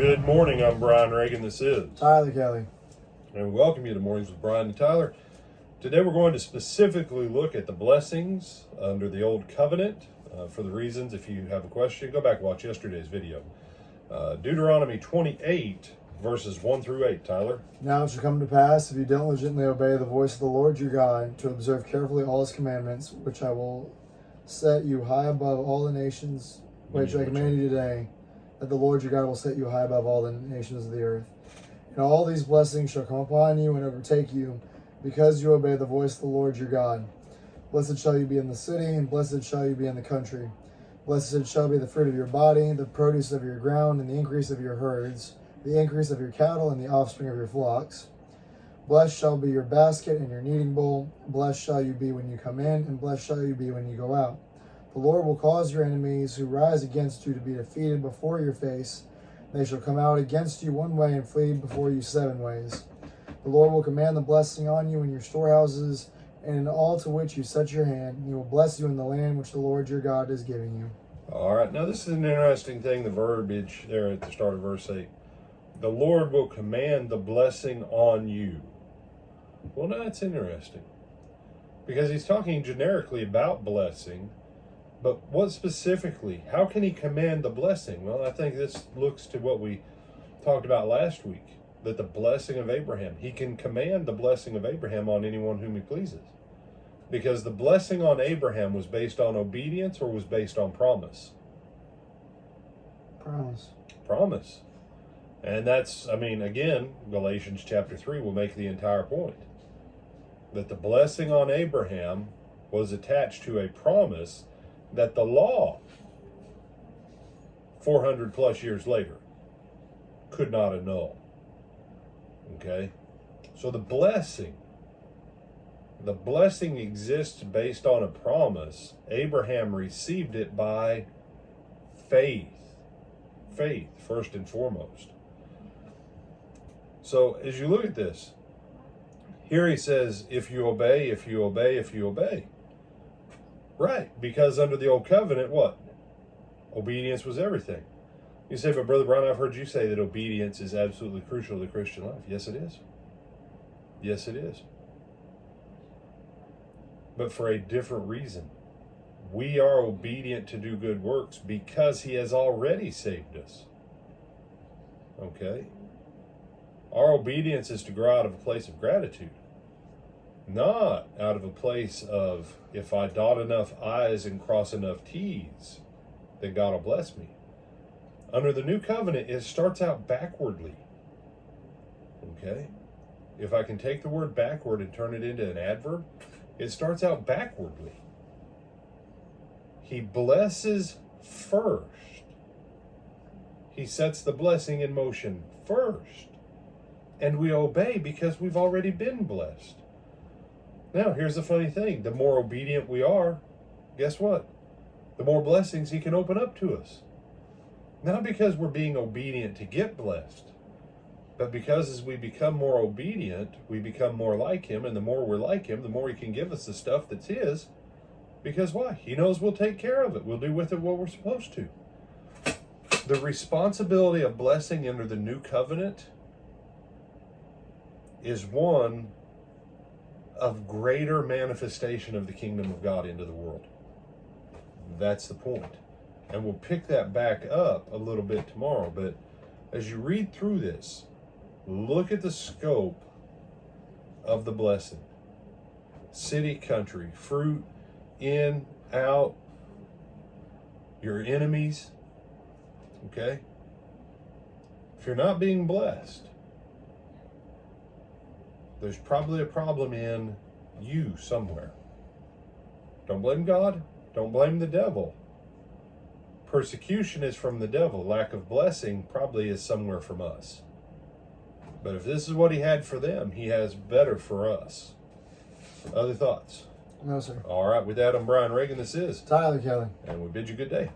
Good morning, I'm Brian Reagan, this is Tyler Kelly. and we welcome you to Mornings with Brian and Tyler. Today we're going to specifically look at the blessings under the Old Covenant. For the reasons, if you have a question, go back and watch yesterday's video. Deuteronomy 28, verses 1 through 8, Tyler. Now it shall come to pass, if you diligently obey the voice of the Lord your God, to observe carefully all his commandments, which I will set you high above all the nations, which I command you today, that the Lord your God will set you high above all the nations of the earth. And all these blessings shall come upon you and overtake you, because you obey the voice of the Lord your God. Blessed shall you be in the city, and blessed shall you be in the country. Blessed shall be the fruit of your body, the produce of your ground, and the increase of your herds, the increase of your cattle, and the offspring of your flocks. Blessed shall be your basket and your kneading bowl. Blessed shall you be when you come in, and blessed shall you be when you go out. The Lord will cause your enemies who rise against you to be defeated before your face. They shall come out against you one way and flee before you 7 ways. The Lord will command the blessing on you in your storehouses and in all to which you set your hand. He will bless you in the land which the Lord your God is giving you. All right, now this is an interesting thing, the verbiage there at the start of verse 8. The Lord will command the blessing on you. Well, now that's interesting, because he's talking generically about blessing, but what specifically? How can he command the blessing? Well, I think this looks to what we talked about last week, that the blessing of Abraham, he can command the blessing of Abraham on anyone whom he pleases. Because the blessing on Abraham was based on obedience or was based on promise? Promise. And that's, again, Galatians chapter 3 will make the entire point. That the blessing on Abraham was attached to a promise that the law, 400 plus years later, could not annul. Okay? So the blessing exists based on a promise. Abraham received it by faith. Faith, first and foremost. So as you look at this, here he says, if you obey, if you obey, if you obey. Right, because under the Old Covenant, what? Obedience was everything. You say, but Brother Brian, I've heard you say that obedience is absolutely crucial to the Christian life. Yes, it is. Yes, it is. But for a different reason. We are obedient to do good works because he has already saved us. Okay? Our obedience is to grow out of a place of gratitude. Not out of a place of, if I dot enough I's and cross enough T's, then God will bless me. Under the new covenant, it starts out backwardly. Okay? If I can take the word backward and turn it into an adverb, it starts out backwardly. He blesses first. He sets the blessing in motion first. And we obey because we've already been blessed. Now, here's the funny thing. The more obedient we are, guess what? The more blessings he can open up to us. Not because we're being obedient to get blessed, but because as we become more obedient, we become more like him, and the more we're like him, the more he can give us the stuff that's his. Because why? He knows we'll take care of it. We'll do with it what we're supposed to. The responsibility of blessing under the new covenant is one of greater manifestation of the kingdom of God into the world. That's the point. And we'll pick that back up a little bit tomorrow. But as you read through this, look at the scope of the blessing. City, country, fruit, in, out, your enemies. Okay? If you're not being blessed, there's probably a problem in you somewhere. Don't blame God. Don't blame the devil. Persecution is from the devil. Lack of blessing probably is somewhere from us. But if this is what he had for them, he has better for us. Other thoughts? No, sir. All right, with that, I'm Brian Reagan. This is Tyler Kelly. And we bid you good day.